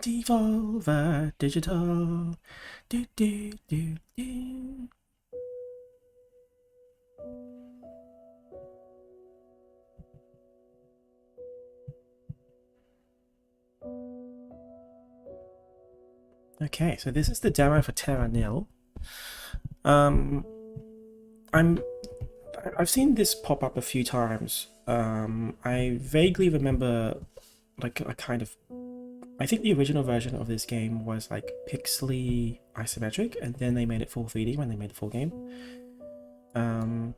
Devolver Digital. Do, do, do, do. Okay, so this is the demo for Terra Nil. Um, I've seen this pop up a few times. I vaguely remember like a kind of I think the original version of this game was like pixely isometric, and then they made it full 3D when they made the full game. Oh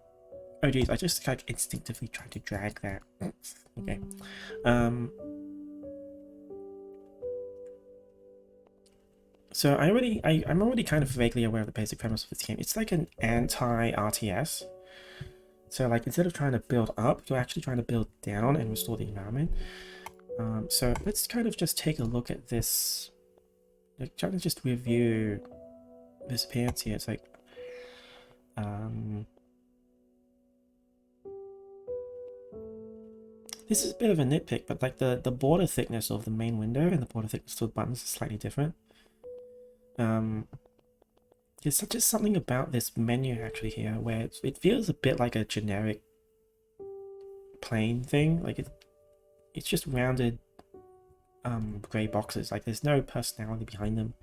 geez, I just like instinctively tried to drag that. Okay. So I'm already kind of vaguely aware of the basic premise of this game. It's like an anti-RTS. So like instead of trying to build up, you're actually trying to build down and restore the environment. So let's kind of just take a look at this. Like, trying to just review this appearance here. It's like this is a bit of a nitpick, but like the border thickness of the main window and the border thickness of the buttons is slightly different. There's just something about this menu actually here where it feels a bit like a generic plain thing. Like it's just rounded grey boxes. Like there's no personality behind them.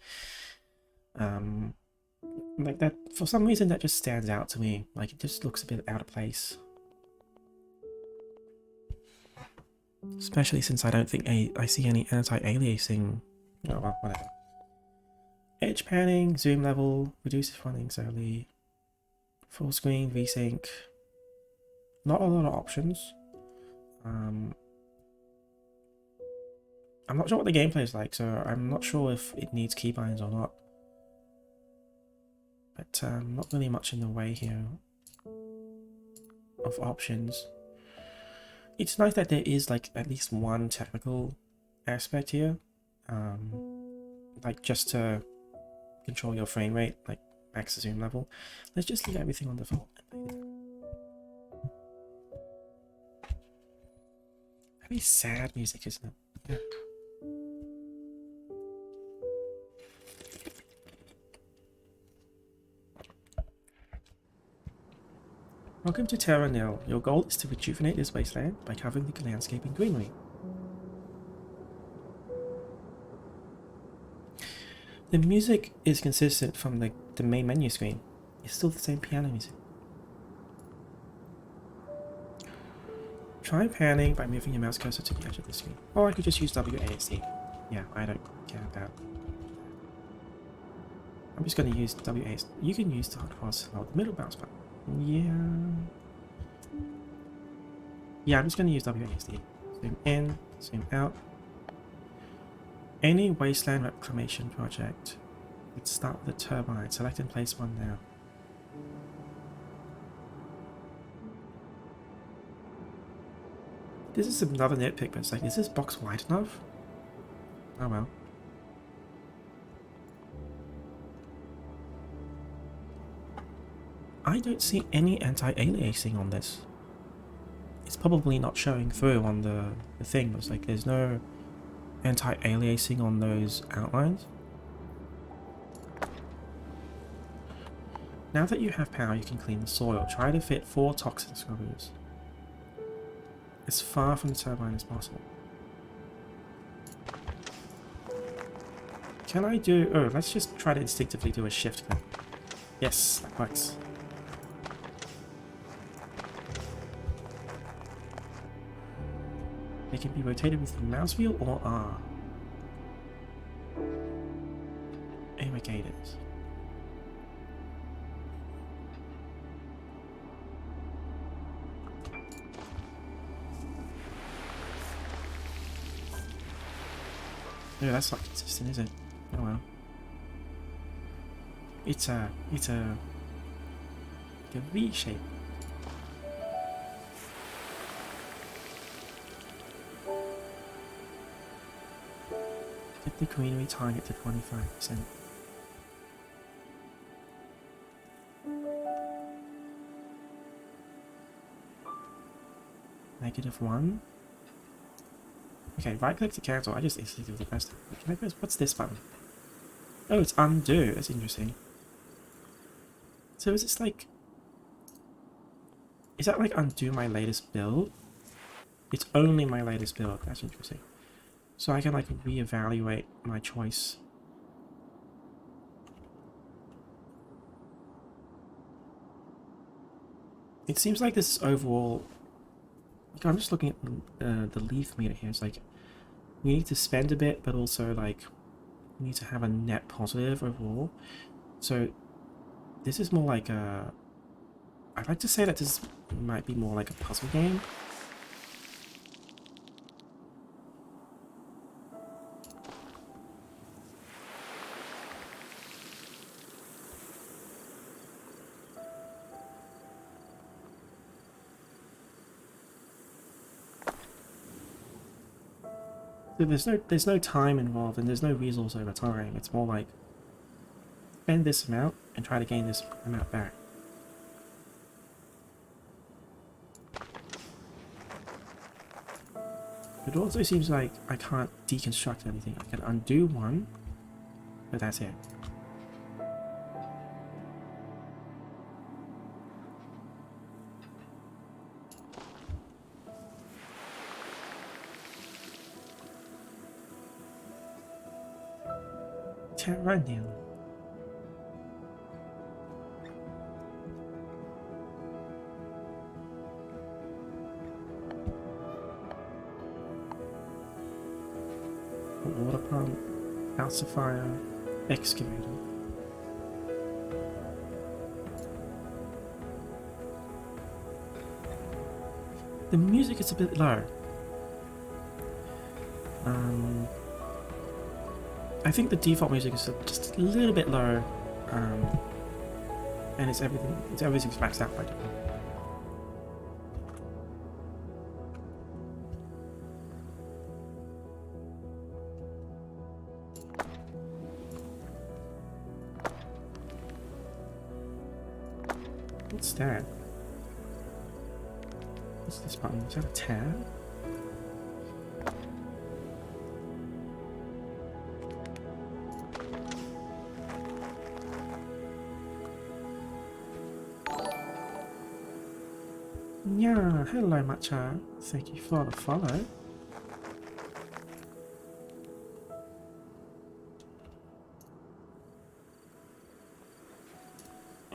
Like that, for some reason that just stands out to me. Like it just looks a bit out of place. Especially since I don't think I see any anti-aliasing. Oh well, whatever. Edge panning, zoom level, reduces running slowly, full screen, VSync. Not a lot of options. I'm not sure what the gameplay is like, so I'm not sure if it needs keybinds or not. But not really much in the way here of options. It's nice that there is like at least one technical aspect here, like just to control your frame rate, like max zoom level. Let's just leave everything on default. Very sad music, isn't it? Yeah. Welcome to Terra Nil. Your goal is to rejuvenate this wasteland by covering the landscape in greenery. The music is consistent from the main menu screen. It's still the same piano music. Try panning by moving your mouse cursor to the edge of the screen. Or I could just use WASD. Yeah, I don't care about. I'm just going to use WASD. You can use the hot cross or the middle mouse button. Yeah, I'm just going to use WASD. Zoom in, zoom out. Any wasteland reclamation project. Let's start with the turbine. Select and place one now. This is another nitpick, but it's like, is this box wide enough? Oh well. I don't see any anti-aliasing on this. It's probably not showing through on the thing. It's like there's no anti-aliasing on those outlines. Now that you have power, you can clean the soil. Try to fit 4 toxin scrubbers as far from the turbine as possible. Can I do... Oh, let's just try to instinctively do a shift click. Yes, that works. They can be rotated with the mouse wheel or R. Irrigators. No, that's not consistent, is it? Oh well. It's a V shape. Get the greenery target to 25%. -1. Okay, right click to cancel. I just instantly do the first time. Can I press, what's this button? Oh, it's undo. That's interesting. So is this like... Is that like undo my latest build? It's only my latest build. That's interesting. So I can like reevaluate my choice. It seems like this is overall... Like, I'm just looking at the leaf meter here. It's like we need to spend a bit, but also like we need to have a net positive overall. So this is more like a... I'd like to say that this might be more like a puzzle game. So there's no time involved and there's no resource over time. It's more like spend this amount and try to gain this amount back. It also seems like I can't deconstruct anything. I can undo one, but that's it. Terra now. Water pump, calcifier, excavator. The music is a bit low. I think the default music is just a little bit low, and everything's maxed out by default. What's that? What's this button? Is that a tab? Yeah, hello Matcha. Thank you for the follow.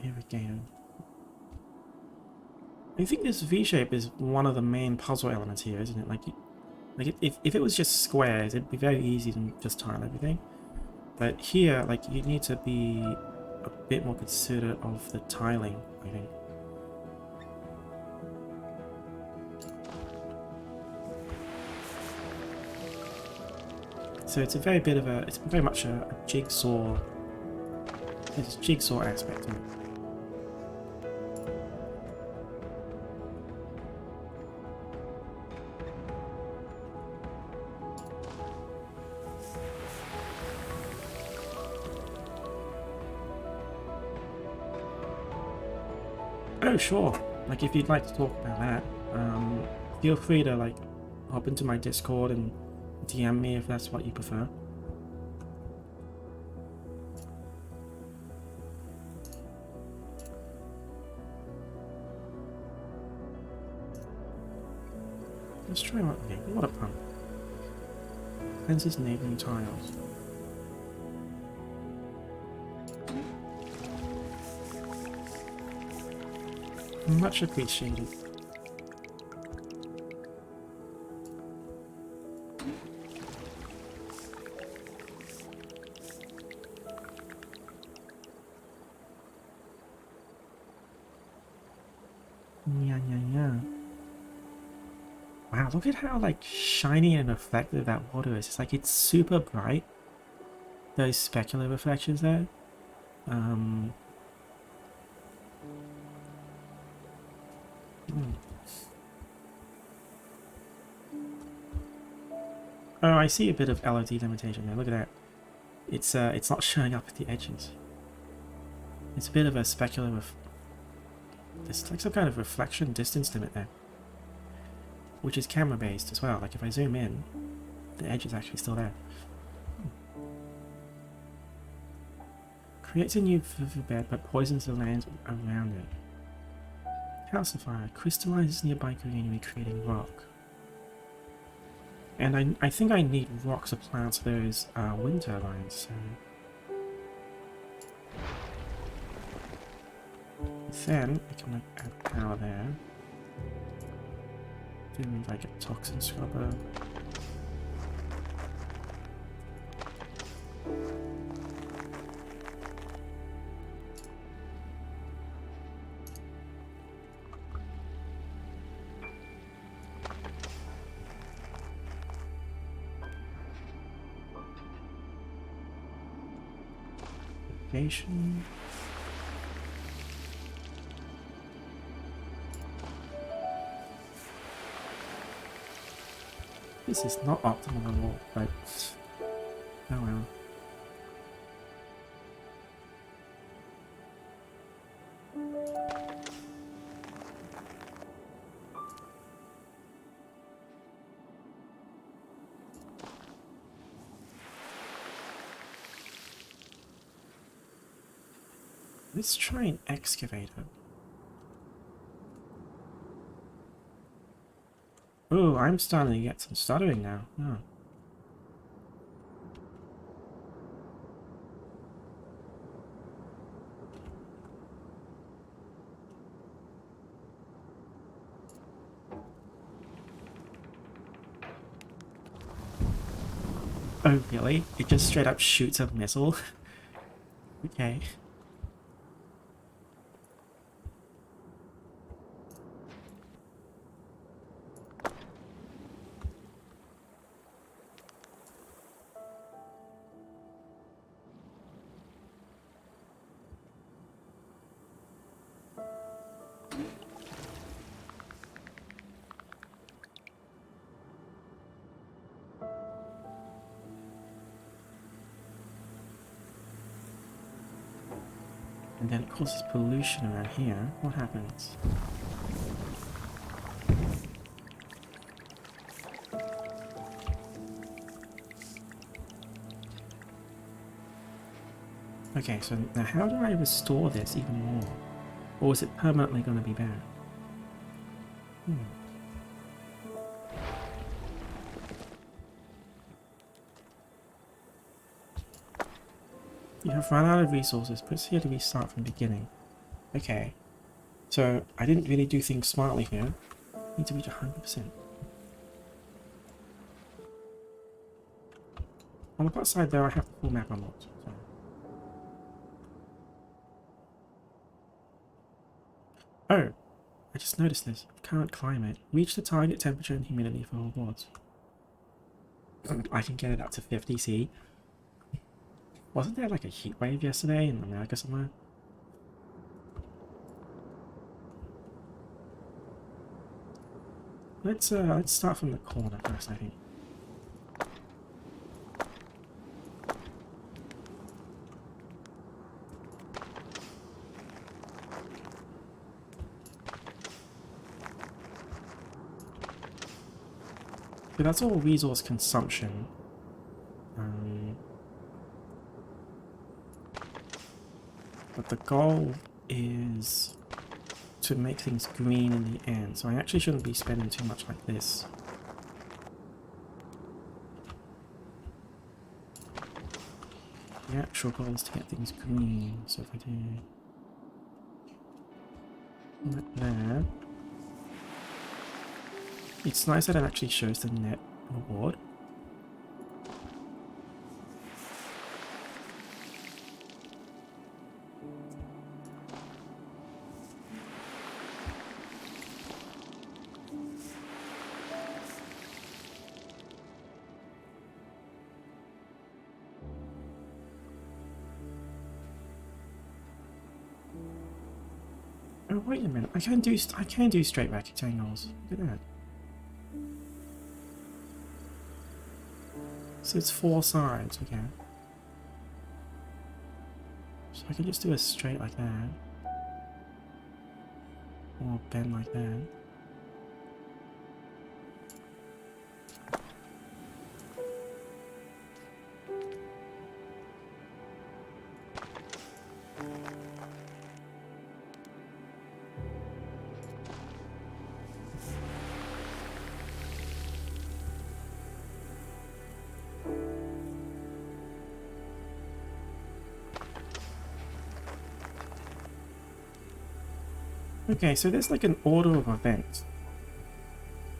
Here we go. I think this V-shape is one of the main puzzle elements here, isn't it? Like if it was just squares, it'd be very easy to just tile everything. But here, like, you need to be a bit more considerate of the tiling, I think. So it's a very bit of a, it's very much a jigsaw. There's a jigsaw aspect to it. Oh sure, like if you'd like to talk about that, feel free to like hop into my Discord and DM me if that's what you prefer. Let's try one. Okay, water pump. Cleanses neighboring tiles. Much appreciated. Yeah. Wow, look at how like shiny and reflective that water is. It's like it's super bright. Those specular reflections there. Oh, I see a bit of LOD limitation there. Look at that. It's not showing up at the edges. It's a bit of a specular there's like some kind of reflection distance limit there, which is camera based as well. Like if I zoom in, the edge is actually still there. Creates a new bed but poisons the land around it. Calcifier crystallizes nearby greenery, creating rock. And I think I need rock to plant those wind turbines, so... Then I can add power there. Do like a toxin scrubber. Irrigation. This is not optimal at all, but oh well. Let's try an excavator. Oh, I'm starting to get some stuttering now. Oh. Oh, really? It just straight up shoots a missile? Okay. And then it causes pollution around here. What happens? Okay, so now how do I restore this even more? Or is it permanently going to be bad? You have run out of resources. Press here to restart from the beginning. Okay. So, I didn't really do things smartly here. Need to reach 100%. On the plus side though, I have the full map unlocked. So. Oh! I just noticed this. Current climate. Reach the target temperature and humidity for rewards. I can get it up to 50 C. Wasn't there like a heat wave yesterday in America somewhere? Let's start from the corner first, I think. But that's all resource consumption. But the goal is to make things green in the end, so I actually shouldn't be spending too much like this. The actual goal is to get things green, so if I do like that, it's nice that it actually shows the net reward. Oh wait a minute! I can do straight rectangles. Look at that. So it's 4 sides, okay. So I can just do a straight like that. Or bend like that. Okay, so there's like an order of events,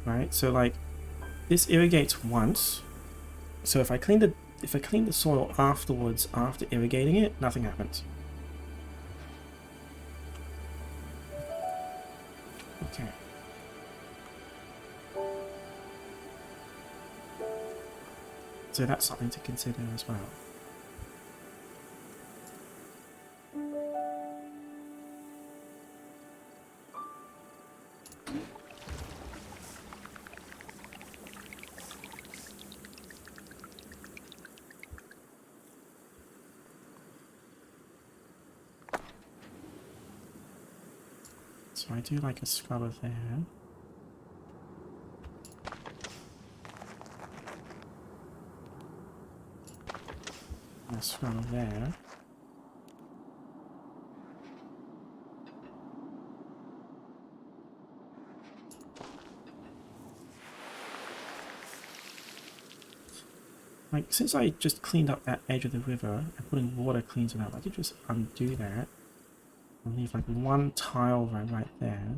right? So like this irrigates once. So if I clean the soil afterwards, after irrigating it, nothing happens. Okay. So that's something to consider as well. So I do like a scrubber there. And a scrubber there. Like, since I just cleaned up that edge of the river and putting water cleans it up, I could just undo that and leave like one tile right there,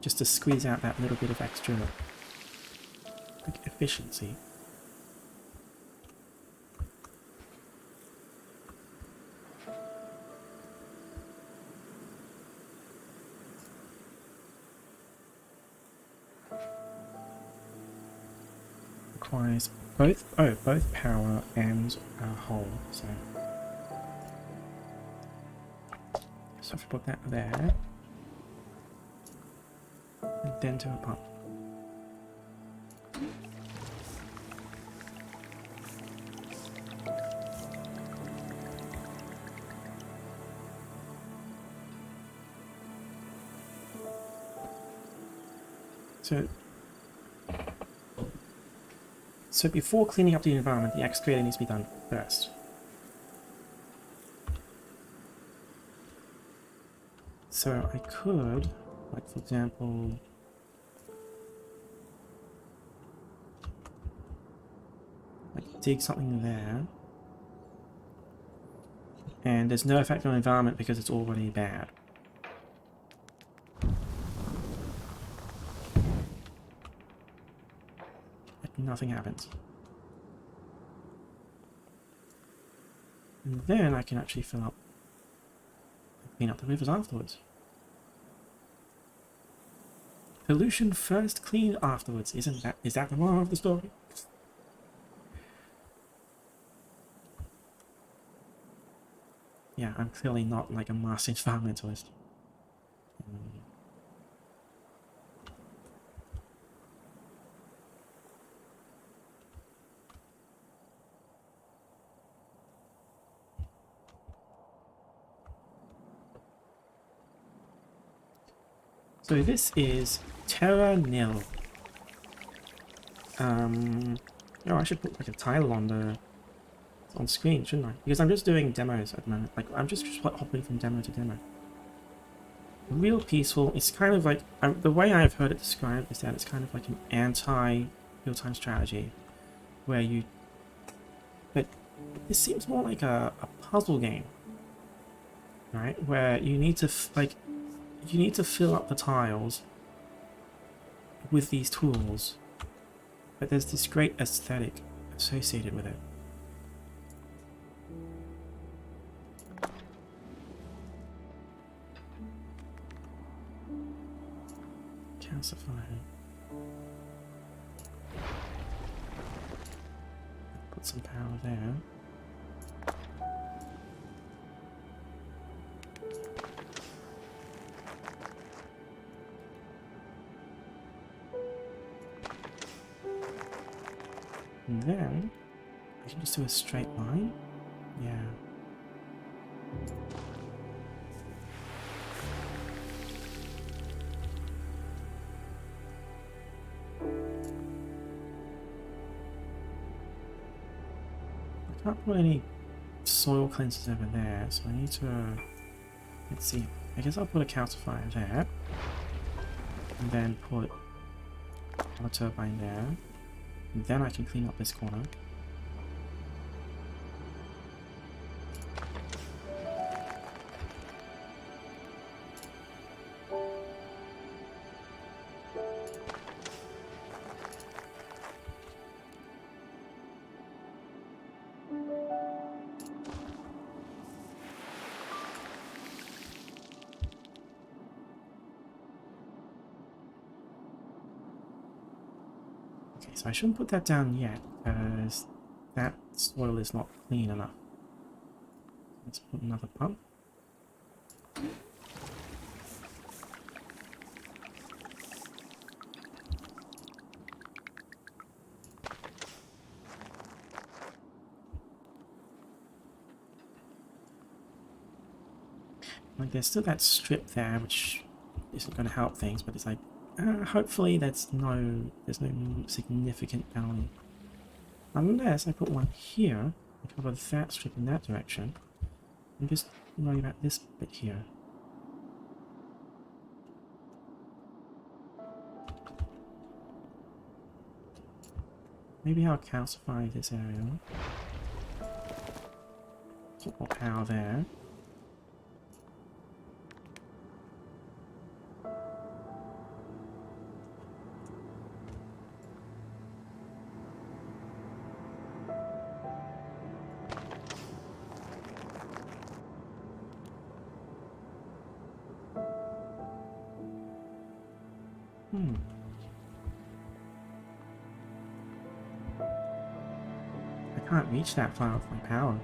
just to squeeze out that little bit of extra like efficiency. Requires both power and a hole. So if I put that there, and then to a pump. So before cleaning up the environment, the excavator needs to be done first. So I could, like for example, like dig something there, and there's no effect on the environment because it's already bad. Like nothing happens. And then I can actually fill up, clean up the rivers afterwards. Pollution first, clean afterwards. Is that the moral of the story? Yeah, I'm clearly not like a master environmentalist. So this is Terra nil. Oh, I should put like a title on screen, shouldn't I? Because I'm just doing demos at the moment. Like I'm just hopping from demo to demo. Real peaceful. It's kind of like the way I've heard it described is that it's kind of like an anti-real-time strategy, where you. But this seems more like a puzzle game, right? Where you need to you need to fill up the tiles with these tools, but there's this great aesthetic associated with it. Calcify. Put some power there. And then I can just do a straight line. Yeah. I can't put any soil cleansers over there, so I need to. Let's see. I guess I'll put a calcifier there, and then put a turbine there. And then I can clean up this corner. Okay, so I shouldn't put that down yet, because that soil is not clean enough. Let's put another pump. Like, there's still that strip there, which isn't going to help things, but it's like, hopefully there's no significant bounty. Unless I put one here and cover that strip in that direction. I'm just worried about this bit here. Maybe I'll calcify this area. Put more power there. I can't reach that far with my power.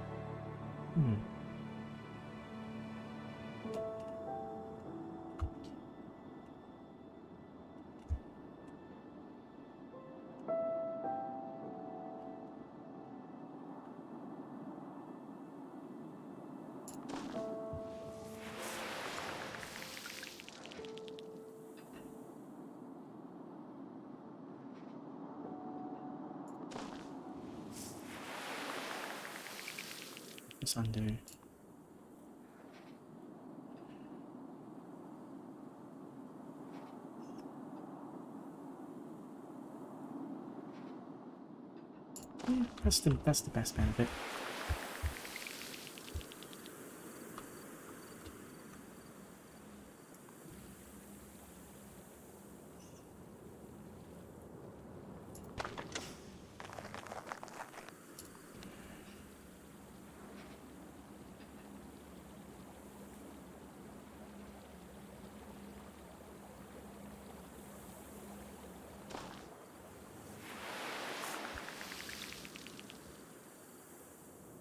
Hmm. Just undo. Yeah, that's the best benefit.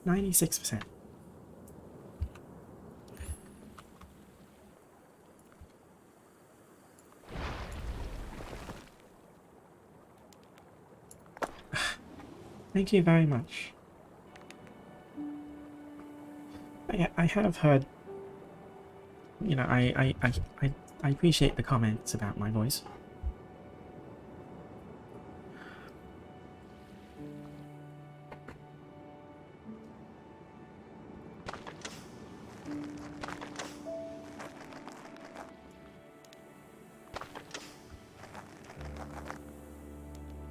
%96. Thank you very much. I have heard, you know, I appreciate the comments about my voice.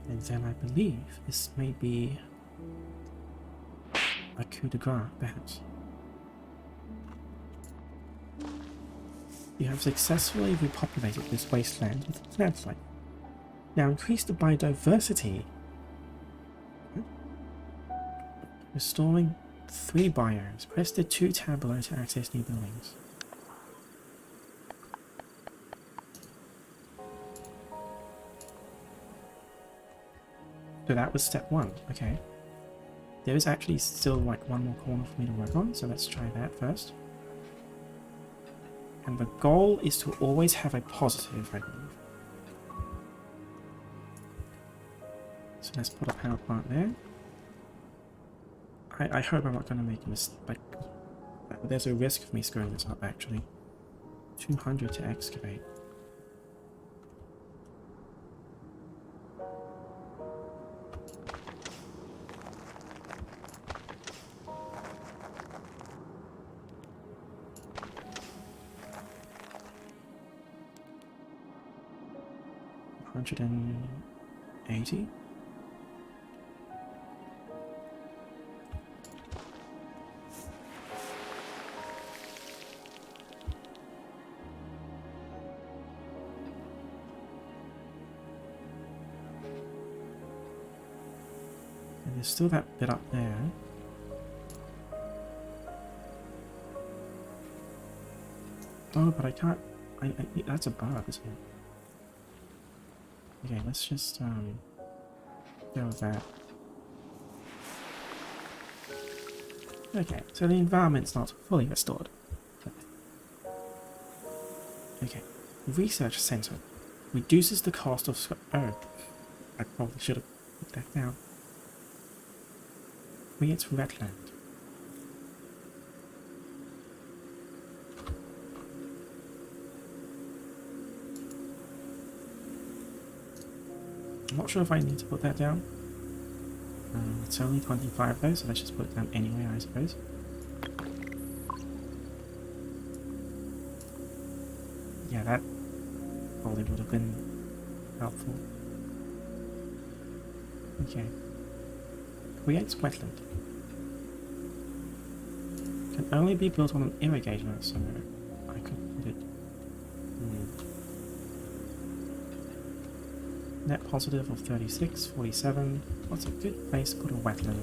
And then I believe this may be a coup de grace, perhaps. You have successfully repopulated this wasteland with plant life. Now increase the biodiversity. Restoring 3 biomes. Press the 2 tab below to access new buildings. So that was step 1, okay. There is actually still like one more corner for me to work on, so let's try that first. And the goal is to always have a positive, I believe. So let's put a power plant there. I hope I'm not going to make a mistake. There's a risk of me screwing this up, actually. 200 to excavate. $180. And there's still that bit up there. Oh, but I can't. That's a bug, isn't it? Okay, let's just Go with that. Okay, so the environment's not fully restored. Okay, research center reduces the cost of oh, I probably should have put that down. Creates wetland. I'm not sure if I need to put that down. It's only 25 though, so let's just put it down anyway, I suppose. Yeah, that probably would have been helpful. Okay. Creates wetland. Can only be built on an irrigator, so I could put it. Net positive of 36, 47. What's a good place to put a wetland?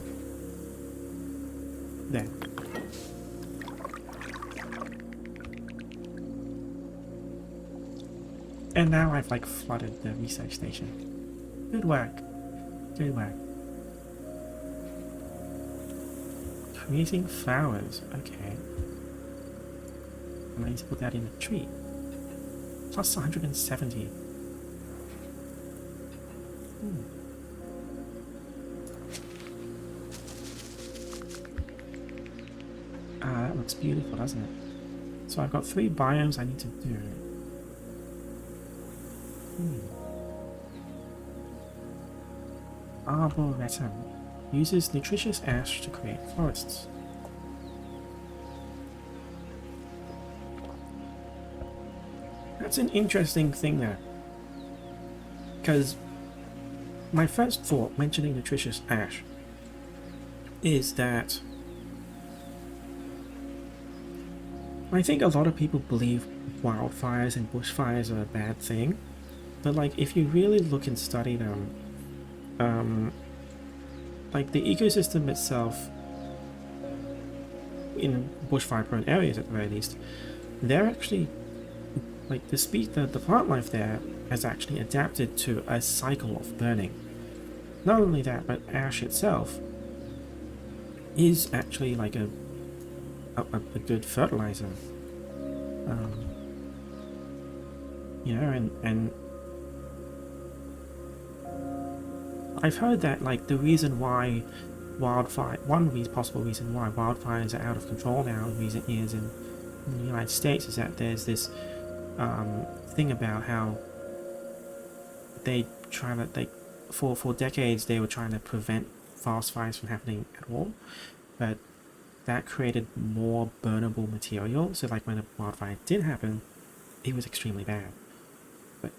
There. And now I've like flooded the research station. Good work. Good work. Creating flowers. Okay. I need to put that in a tree. Plus 170. Ah, that looks beautiful, doesn't it? So I've got 3 biomes I need to do. Arboretum uses nutritious ash to create forests. That's an interesting thing there. Because my first thought mentioning nutritious ash is that I think a lot of people believe wildfires and bushfires are a bad thing, but like if you really look and study them, like the ecosystem itself in bushfire prone areas at the very least, they're actually like the plant life there has actually adapted to a cycle of burning. Not only that, but ash itself is actually like a good fertilizer. You know, and I've heard that like the reason why possible reason why wildfires are out of control now, the reason is in the United States, is that there's this thing about how for decades they were trying to prevent forest fires from happening at all, but that created more burnable material, so like when a wildfire did happen, it was extremely bad. But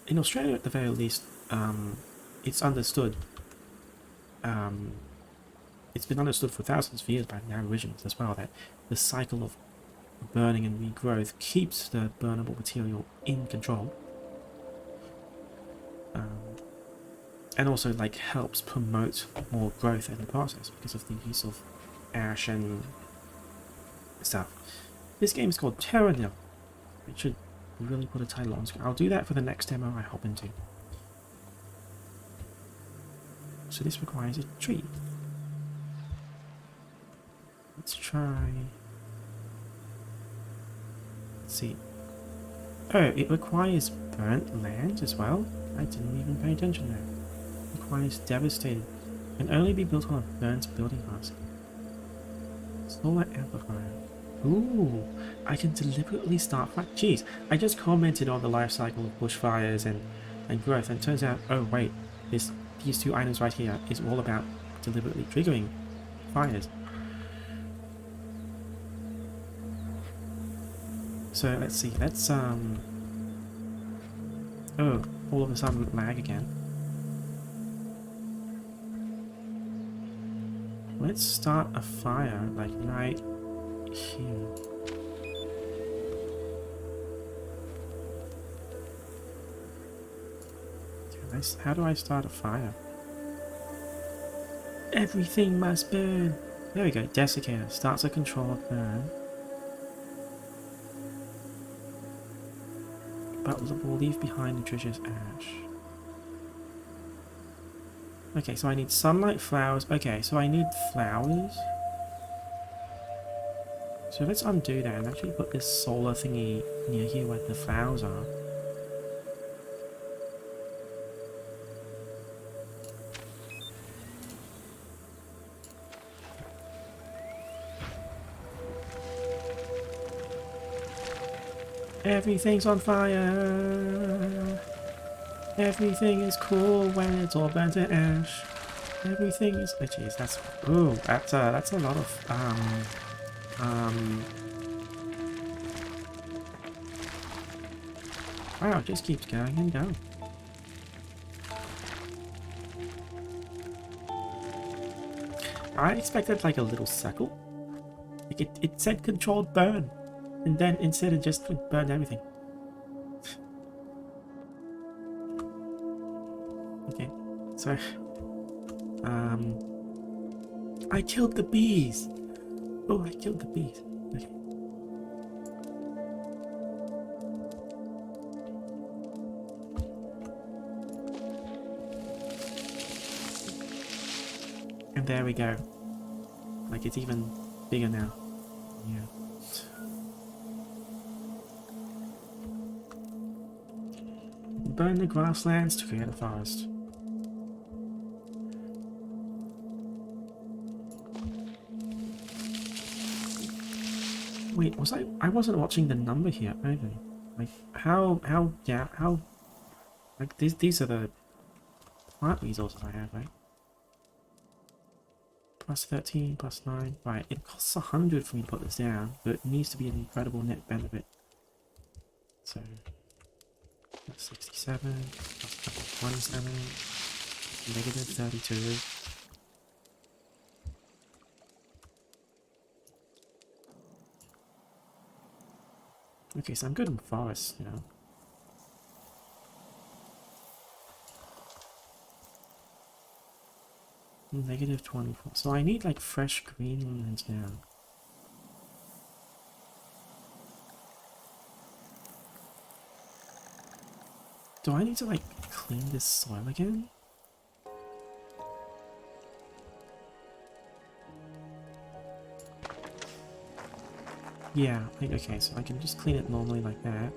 in Australia at the very least, it's understood, it's been understood for thousands of years by the Aborigines as well, that the cycle of burning and regrowth keeps the burnable material in control. And also like helps promote more growth in the process because of the use of ash and stuff. This game is called Terra. I should really put a title on screen. I'll do that for the next demo I hop into. So this requires a tree. Let's try. Let's see. Oh, it requires burnt land as well? I didn't even pay attention there. It requires devastated. Can only be built on a burnt building husk. Solar amplifier. Ooh, I can deliberately start fire. Jeez, I just commented on the life cycle of bushfires and growth, and it turns out, oh wait, these 2 items right here is all about deliberately triggering fires. So let's see, let's oh, all of a sudden lag again. Let's start a fire like right here. How do I start a fire? Everything must burn. There we go. Desiccator starts a controlled burn, but will leave behind nutritious ash. Okay, so I need sunlight, flowers. Okay, so I need flowers. So let's undo that and actually put this solar thingy near here where the flowers are. Everything's on fire. Everything is cool when it's all burnt to ash. Everything is. Oh jeez, that's. Ooh, that's a lot of Wow, it just keeps going and going. I expected like a little circle. Like it said controlled burn, and then instead it just burned everything. Okay, so I killed the bees. Oh, I killed the bees. Okay. And there we go. Like it's even bigger now. Yeah. Burn the grasslands to create a forest. Wait, I wasn't watching the number here either. Like how like these are the plant resources I have, right? Plus 13, plus 9. Right, it costs 100 for me to put this down, but it needs to be an incredible net benefit. So plus 67, plus 27, negative 32. Okay, so I'm good in forests now. Negative 24. So I need like fresh greenlands now. Do I need to like clean this soil again? Yeah, like, okay, so I can just clean it normally like that.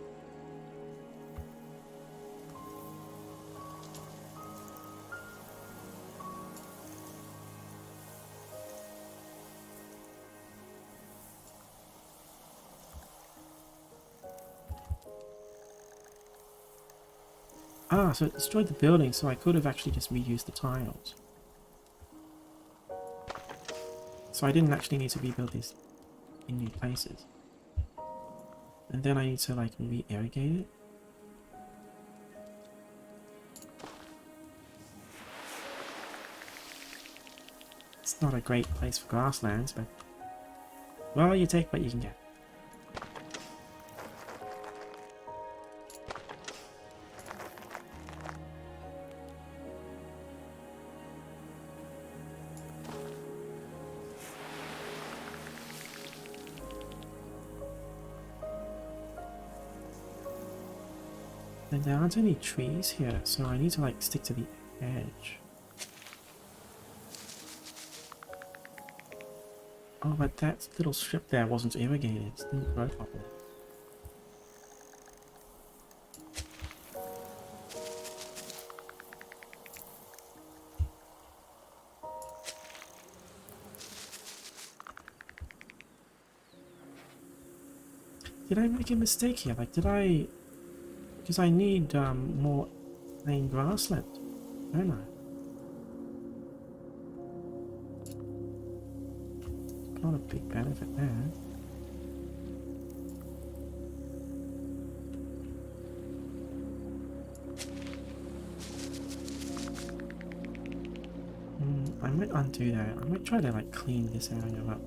Ah, so it destroyed the building, so I could have actually just reused the tiles. So I didn't actually need to rebuild these in new places. And then I need to like re-irrigate it. It's not a great place for grasslands, but well, you take what you can get. And there aren't any trees here, so I need to like stick to the edge. Oh, but that little strip there wasn't irrigated, it didn't grow properly. Did I make a mistake here? Like, did I... Because I need more plain grassland, don't I? Not a big benefit there. I might undo that. I might try to like clean this area up.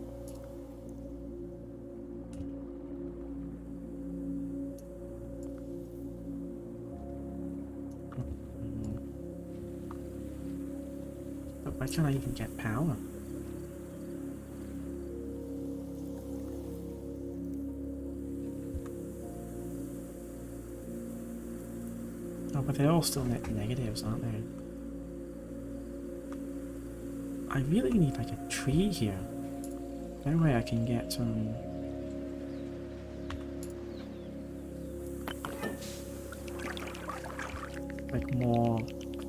But why can't I even get power? Oh, but they're all still net negatives, aren't they? I really need like a tree here. That way I can get some... like more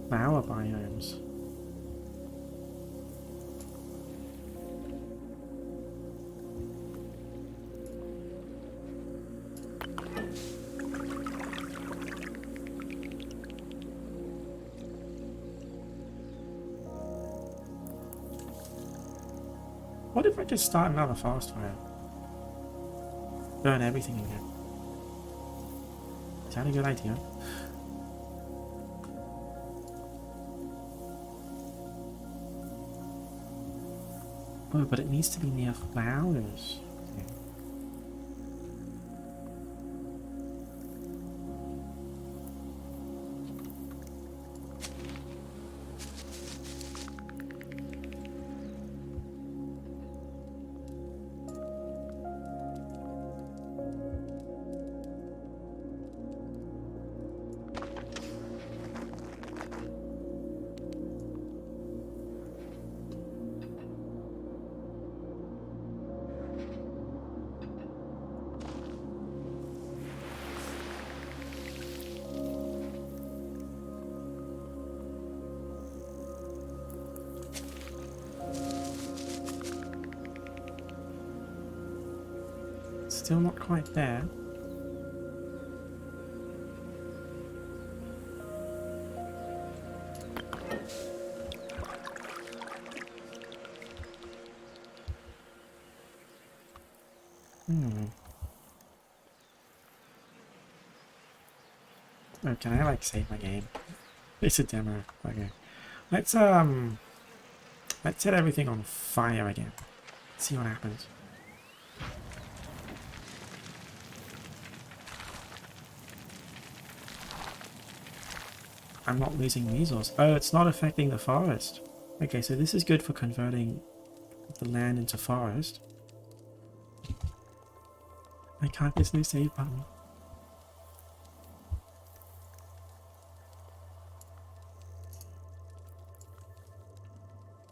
flower biomes. What if I just start another forest fire? Burn everything again. Is that a good idea? Oh, but it needs to be near flowers. Okay. Still not quite there. Oh, can I like save my game? It's a demo. Okay. Let's set everything on fire again. See what happens. I'm not losing resource. Oh, it's not affecting the forest. Okay, so this is good for converting the land into forest. I can't, there's no save button.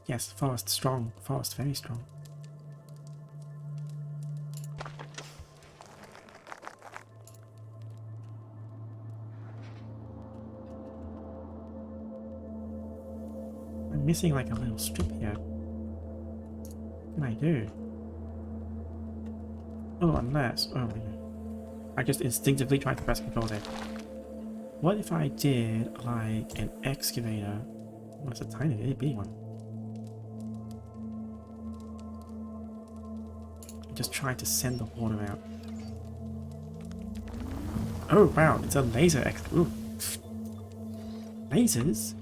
Yes, forest strong. Forest very strong. I'm missing like a little strip here. What can I do? Oh, unless... oh, yeah. I just instinctively tried to press control there. What if I did like an excavator? Oh, it's a tiny itty bitty one. Just try to send the water out. Oh wow, it's a laser ooh. Lasers?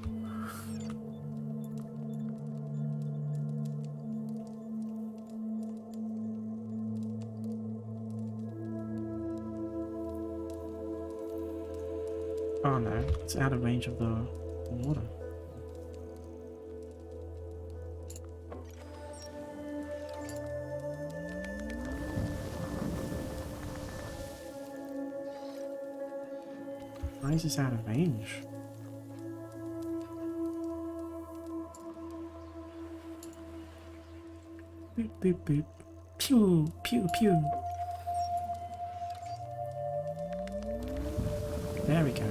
Oh no, it's out of range of the water. Why is this out of range? Boop boop boop. Pew pew pew. There we go.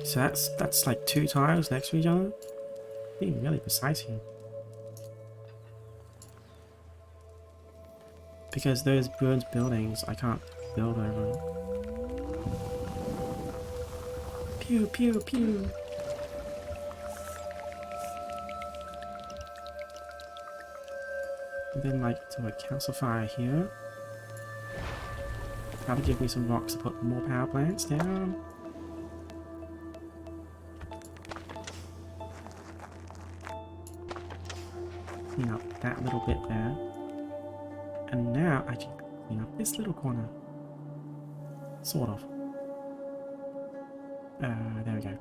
So that's like 2 tiles next to each other. Being really precise here. Because those burnt buildings I can't build over. Pew pew pew. And then like do a council fire here. That'll give me some rocks to put more power plants down. Clean up that little bit there. And now I can clean up this little corner. Sort of. There we go.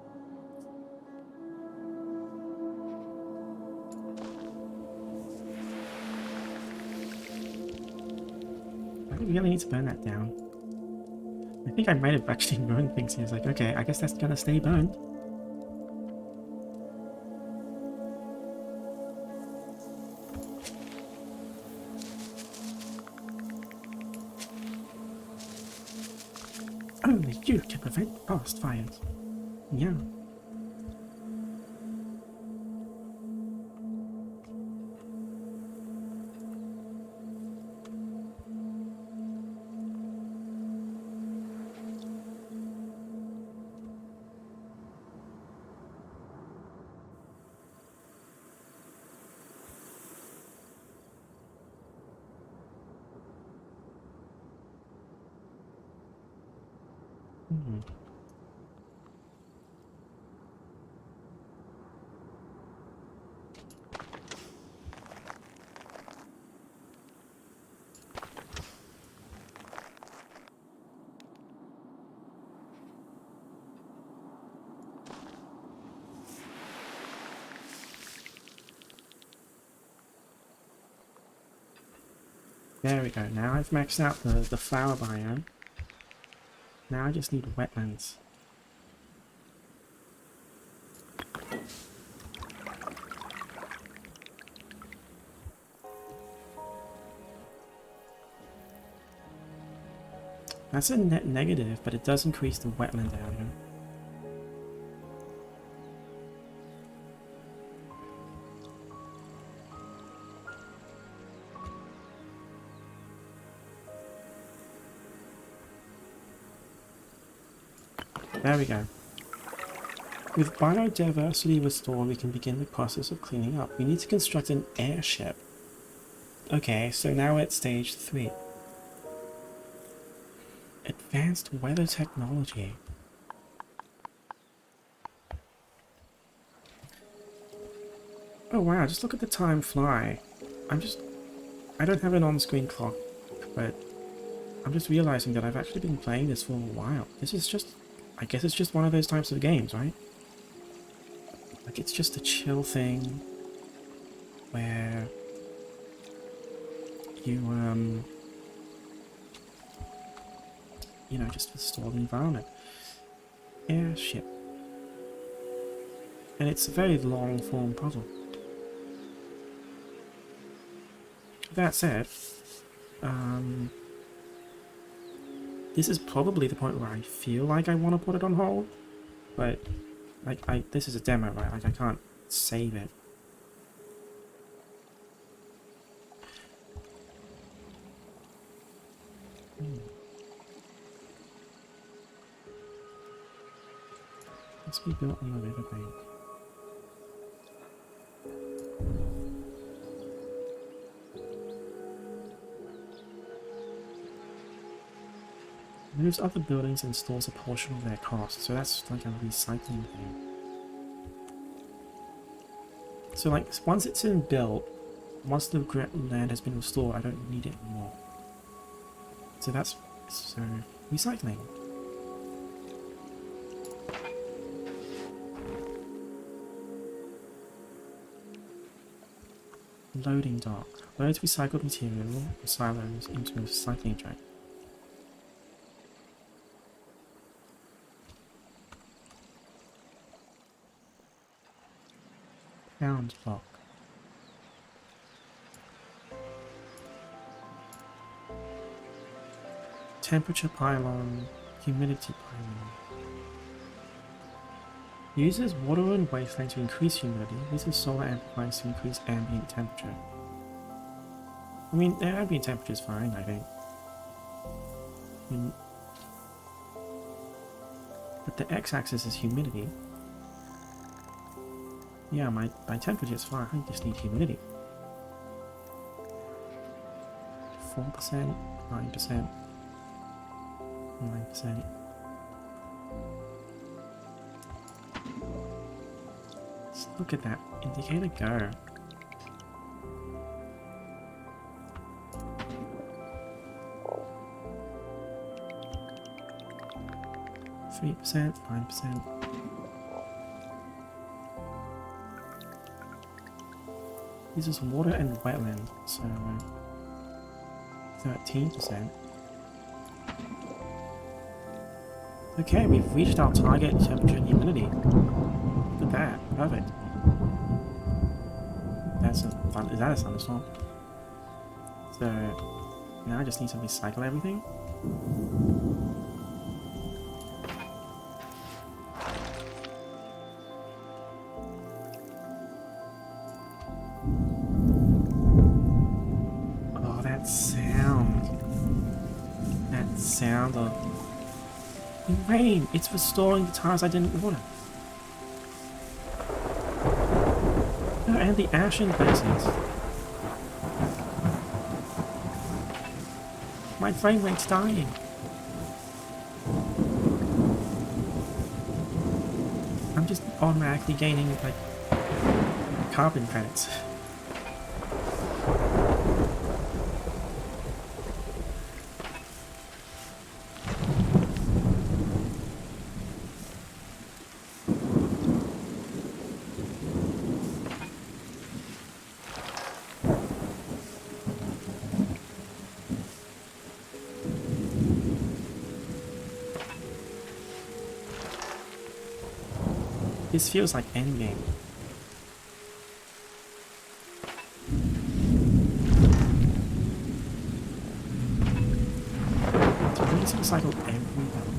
I really need to burn that down. I think I might have actually burned things here. It's like, okay, I guess that's gonna stay burned. Only you can prevent forest fires. Yeah. Hmm. There we go. Now I've maxed out the flower biome. Now I just need wetlands. That's a net negative, but it does increase the wetland area. There we go. With biodiversity restored, we can begin the process of cleaning up. We need to construct an airship. Okay, so now we're at stage 3. Advanced weather technology. Oh wow, just look at the time fly. I don't have an on-screen clock, but I'm just realizing that I've actually been playing this for a while. This is just, I guess it's just one of those types of games, right? Like, it's just a chill thing where you know, just restore the environment. Airship. And it's a very long form puzzle. That said, this is probably the point where I feel like I want to put it on hold, but like this is a demo, right? Like I can't save it. Must be built on the riverbank. Moves other buildings and stores a portion of their cost, so that's like a recycling thing. So like, once it's been built, once the land has been restored, I don't need it anymore. So that's, so, recycling. Loading dock. Loads recycled material or silos into a recycling track. Pound block. Temperature pylon. Humidity pylon. Uses water and wasteland to increase humidity. Uses solar amplifiers to increase ambient temperature. I mean, the ambient temperature is fine, I think. But the x-axis is humidity. Yeah, my temperature is fine, I just need humidity. 4%, 9%, 9%. Let's look at that indicator go. %, 9%. Uses water and wetland, so 13%. Okay, we've reached our target temperature and humidity. Look at that, perfect. That's a fun. Is that a thunderstorm? So now I just need to recycle everything. sound of the rain. It's restoring the tiles I didn't water. Oh, and the ashen places. My frame rate's dying. I'm just automatically gaining, like, carbon credits. This feels like endgame. Do we need to recycle every battery?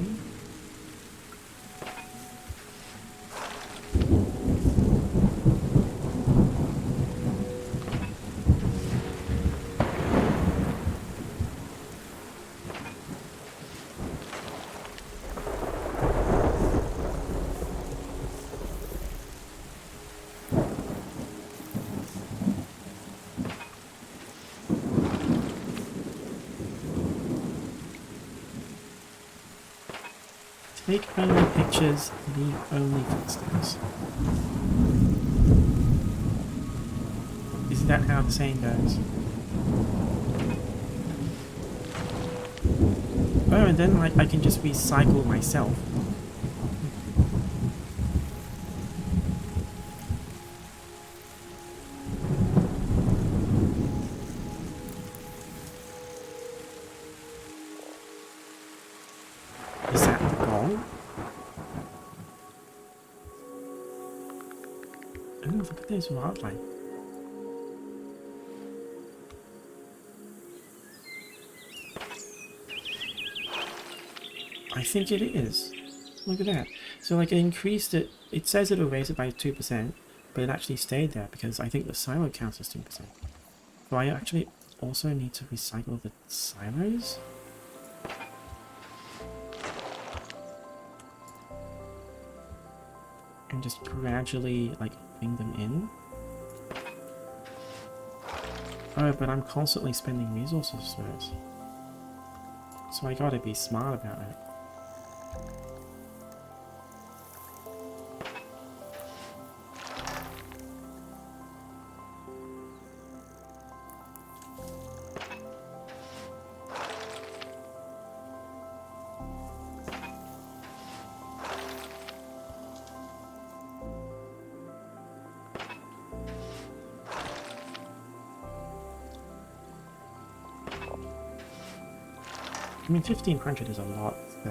Take only pictures, leave only footsteps. Isn't that how the saying goes? Oh, and then like I can just recycle myself. Is that the goal? Oh, look at this wildlife. I think it is. Look at that. So like it increased it, it says it'll raise it by 2%, but it actually stayed there because I think the silo counts as 2%. So I actually also need to recycle the silos? And just gradually like bring them in. Oh, but I'm constantly spending resources for it. So I gotta be smart about it. I mean, 1500 is a lot, so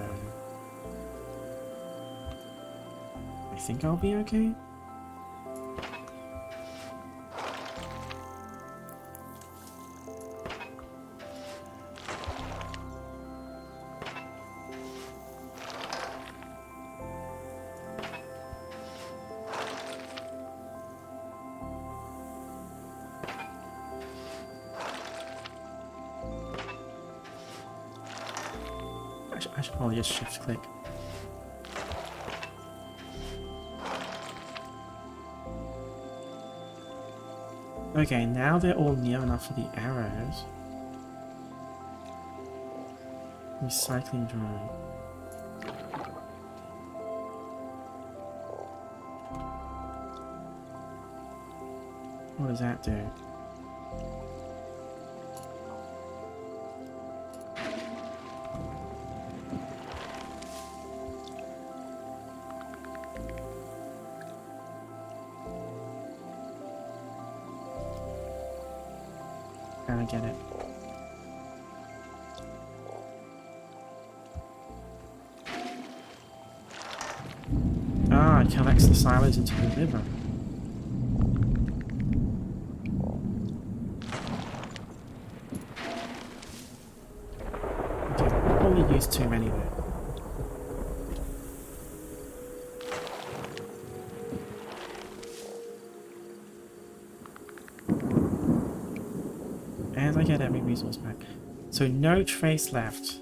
I think I'll be okay. I should probably just shift click. Okay, now they're all near enough for the arrows. Recycling drone. What does that do? I get it. Ah, it collects the silos into the river. Okay, probably used too many there. And I get every resource back. So no trace left.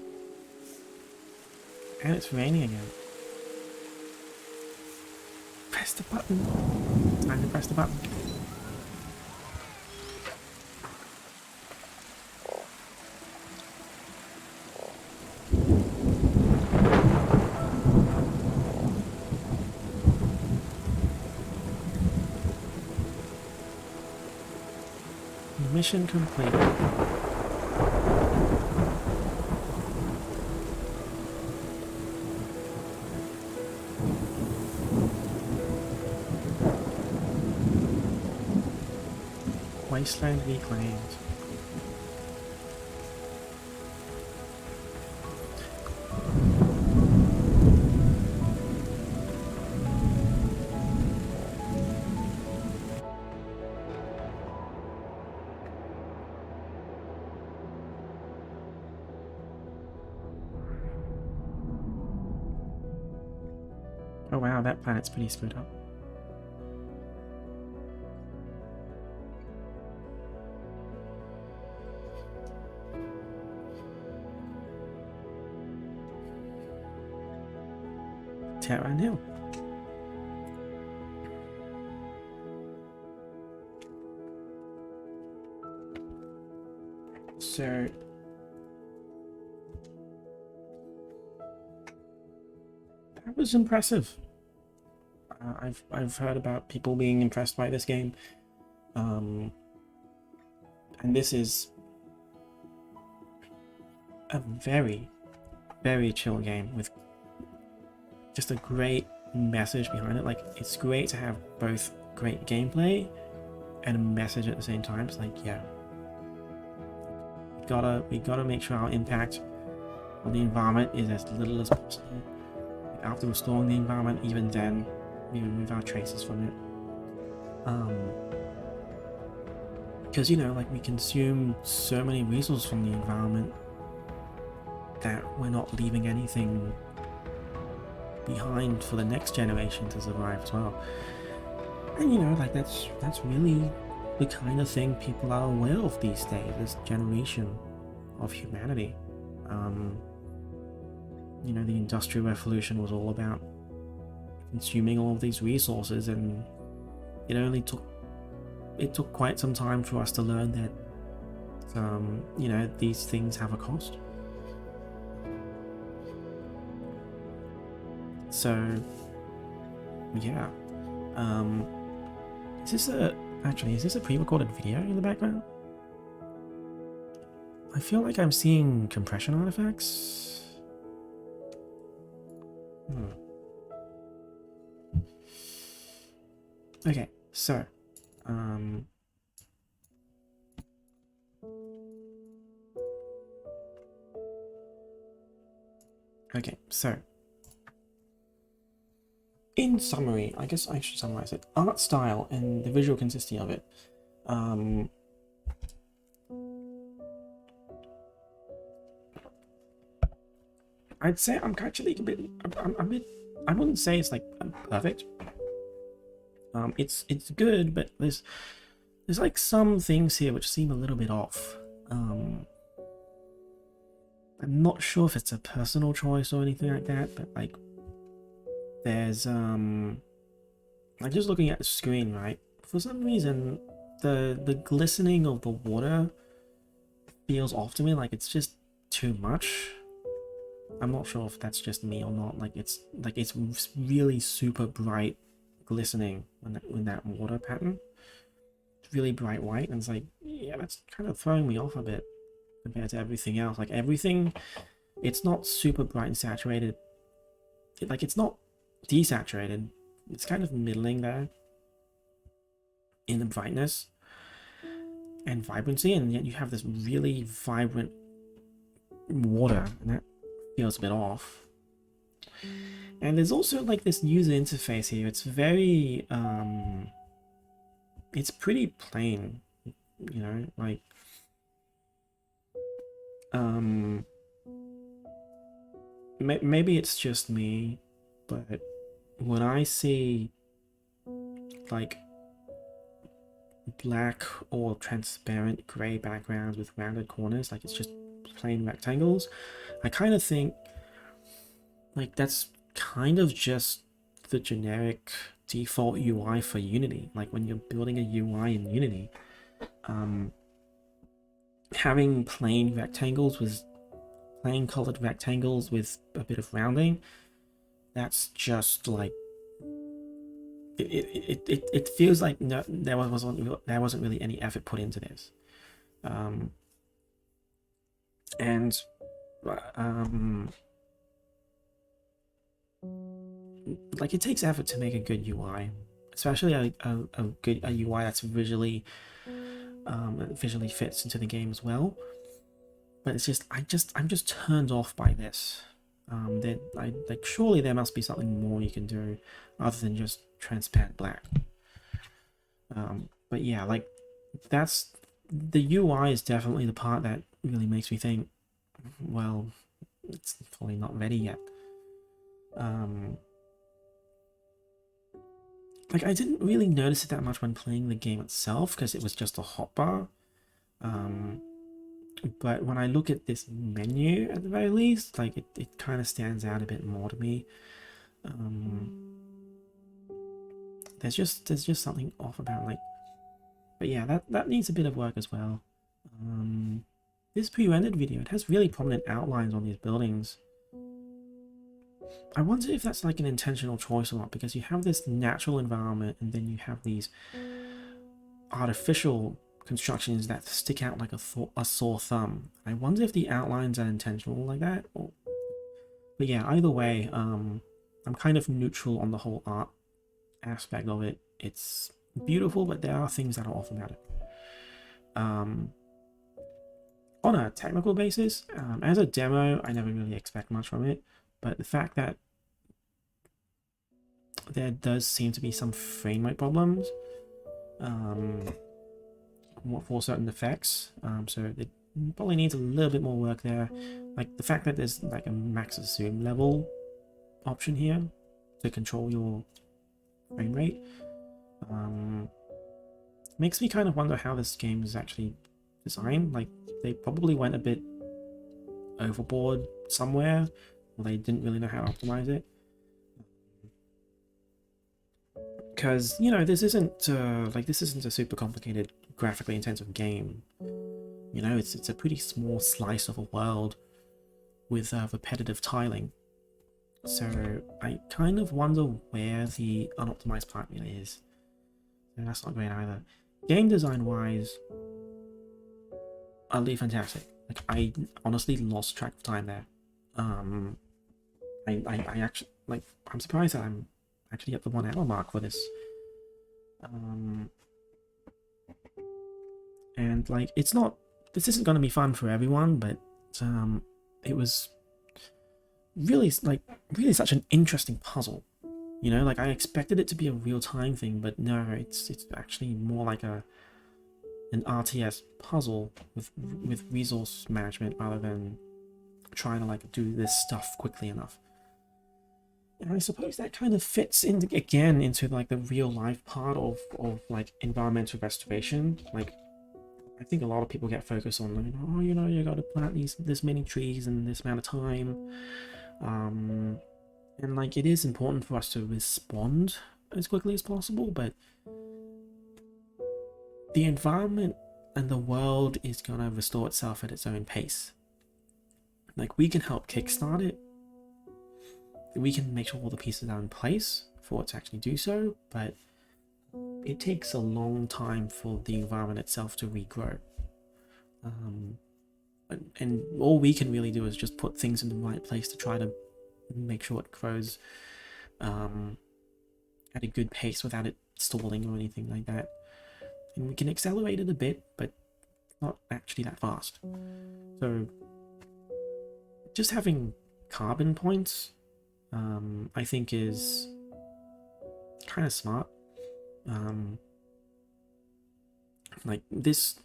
And it's raining again. Press the button. Time to press the button. Mission complete. Wasteland reclaimed. Oh wow, that planet's pretty screwed up. Terra nil. So that was impressive. I've heard about people being impressed by this game, and this is a very, very chill game with just a great message behind it. Like, it's great to have both great gameplay and a message at the same time. It's like, yeah, we gotta make sure our impact on the environment is as little as possible. After restoring the environment, even then, we remove our traces from it. Because, you know, like, we consume so many resources from the environment that we're not leaving anything behind for the next generation to survive as well. And, you know, like, that's really the kind of thing people are aware of these days, this generation of humanity. You know, the Industrial Revolution was all about consuming all of these resources, and it took quite some time for us to learn that you know, these things have a cost. So yeah, is this a pre-recorded video in the background? I feel like I'm seeing compression artifacts. Okay, so in summary, I guess I should summarize it. Art style and the visual consistency of it. I'd say I'm actually a bit. I wouldn't say it's like perfect. It's good, but there's like some things here which seem a little bit off. I'm not sure if it's a personal choice or anything like that, but like there's I'm just looking at the screen, right? For some reason, the glistening of the water feels off to me, like it's just too much. I'm not sure if that's just me or not. Like it's really super bright glistening in that water pattern. It's really bright white, and it's like, yeah, that's kind of throwing me off a bit compared to everything else. Like everything, it's not super bright and saturated. It's not desaturated. It's kind of middling there in the brightness and vibrancy, and yet you have this really vibrant water, and that feels a bit off. And there's also like this user interface here. It's very it's pretty plain, you know, like maybe it's just me, but when I see like black or transparent gray backgrounds with rounded corners, like it's just plain rectangles, I kind of think like that's kind of just the generic default UI for Unity. Like when you're building a UI in Unity, having plain colored rectangles with a bit of rounding, that's just like it feels like no, there wasn't really any effort put into this. And like it takes effort to make a good UI, especially a UI that's visually fits into the game as well. But it's just I'm just turned off by this. Like surely there must be something more you can do other than just transparent black. But yeah, like that's the UI is definitely the part that really makes me think, well, it's probably not ready yet. Like I didn't really notice it that much when playing the game itself because it was just a hotbar. But when I look at this menu at the very least, like it kind of stands out a bit more to me. There's just something off about like, but yeah, that needs a bit of work as well. This pre-rendered video, it has really prominent outlines on these buildings. I wonder if that's like an intentional choice or not, because you have this natural environment and then you have these artificial constructions that stick out like a sore thumb. I wonder if the outlines are intentional like that. But yeah, either way, I'm kind of neutral on the whole art aspect of it. It's beautiful, but there are things that are off about it. On a technical basis, as a demo, I never really expect much from it, but the fact that there does seem to be some frame rate problems for certain effects, so it probably needs a little bit more work there. Like the fact that there's like a max zoom level option here to control your frame rate makes me kind of wonder how this game is actually designed. Like they probably went a bit overboard somewhere, or they didn't really know how to optimize it. Because you know, this isn't a super complicated, graphically intensive game. You know, it's a pretty small slice of a world with repetitive tiling. So I kind of wonder where the unoptimized part really is. And that's not great either. Game design wise, utterly fantastic. Like I honestly lost track of time there. I actually like I'm surprised that I'm actually at the 1 hour mark for this. And like this isn't going to be fun for everyone, but it was really such an interesting puzzle. You know, like I expected it to be a real-time thing, but no, it's actually more like an RTS puzzle with resource management rather than trying to like do this stuff quickly enough. And I suppose that kind of fits into like the real life part of like environmental restoration. Like I think a lot of people get focused on like, oh, you know, you got to plant this many trees in this amount of time. And like it is important for us to respond as quickly as possible, but the environment and the world is gonna restore itself at its own pace. Like we can help kickstart it. We can make sure all the pieces are in place for it to actually do so, but it takes a long time for the environment itself to regrow. And all we can really do is just put things in the right place to try to make sure it grows at a good pace without it stalling or anything like that. And we can accelerate it a bit, but not actually that fast. So just having carbon points I think is kind of smart. Like this,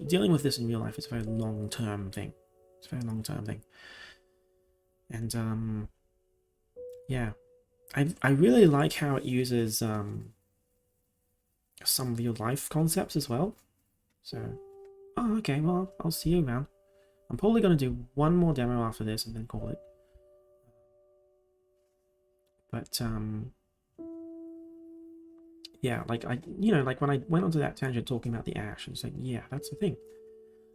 dealing with this in real life is a very long-term thing. It's a very long-term thing. And yeah, I really like how it uses some real-life concepts as well. So, oh, okay, well, I'll see you around. I'm probably going to do one more demo after this and then call it. But yeah, like like when I went onto that tangent talking about the ash, and it's like, yeah, that's the thing.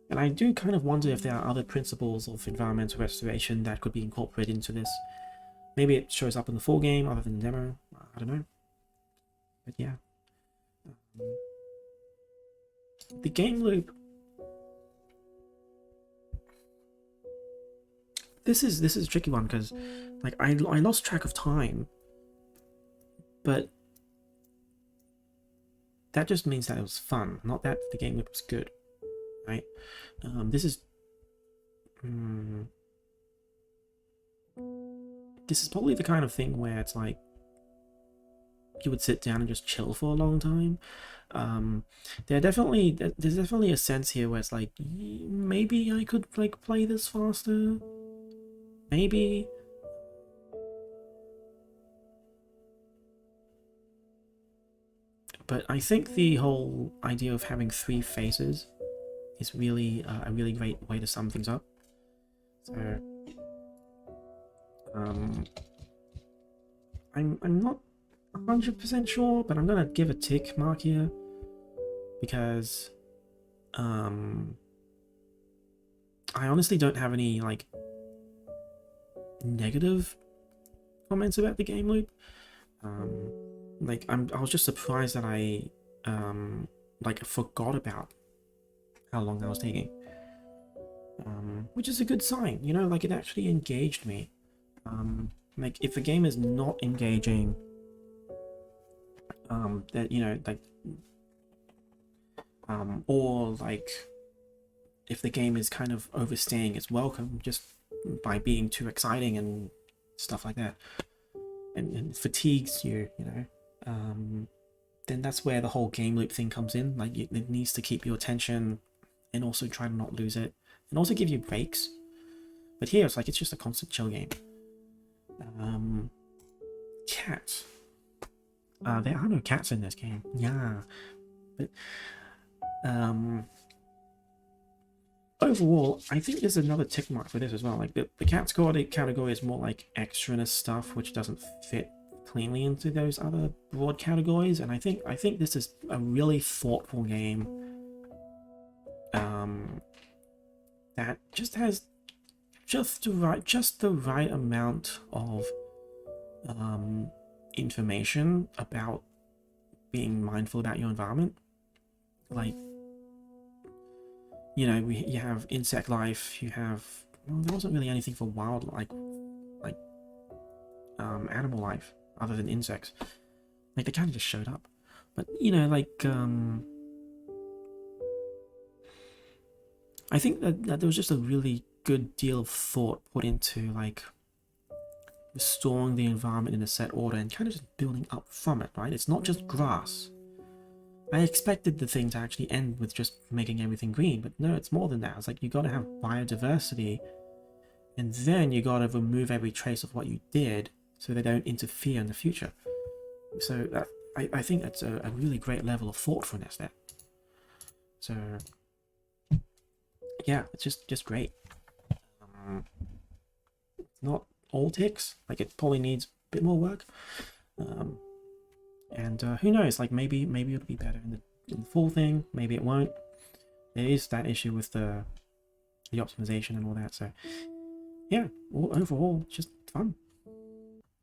And I do kind of wonder if there are other principles of environmental restoration that could be incorporated into this. Maybe it shows up in the full game other than the demo. I don't know. But yeah. The game loop. This is a tricky one because like I lost track of time. But that just means that it was fun, not that the game loop was good. Right? This is probably the kind of thing where it's like you would sit down and just chill for a long time. There's definitely a sense here where it's like, maybe I could like play this faster, maybe. But I think the whole idea of having 3 phases is really a really great way to sum things up. So I'm not 100% sure, but I'm gonna give a tick mark here because I honestly don't have any like negative comments about the game loop. Like I was just surprised that I like forgot about how long I was taking, which is a good sign, you know, like it actually engaged me. Like if the game is not engaging, that, you know, like or like if the game is kind of overstaying its welcome just by being too exciting and stuff like that, and fatigues you, you know, then that's where the whole game loop thing comes in. Like it needs to keep your attention and also try to not lose it, and also give you breaks. But here it's like it's just a constant chill game. Cats. There are no cats in this game. Yeah, but overall, I think there's another tick mark for this as well. Like the cats category is more like extraness stuff, which doesn't fit cleanly into those other broad categories. And I think this is a really thoughtful game. That just has just the right amount of information about being mindful about your environment. Like, you know, you have insect life, you have, well, there wasn't really anything for wild, like animal life other than insects. Like they kind of just showed up. But you know, like I think that there was just a really good deal of thought put into like restoring the environment in a set order and kind of just building up from it, right? It's not just grass. I expected the thing to actually end with just making everything green, but no, it's more than that. It's like you gotta have biodiversity, and then you gotta remove every trace of what you did so they don't interfere in the future. So that, I think that's a really great level of thoughtfulness there. So yeah, it's just great. Not all ticks, like it probably needs a bit more work. And who knows, like maybe it'll be better in the full thing, maybe it won't. There is that issue with the optimization and all that, so yeah, overall, just fun.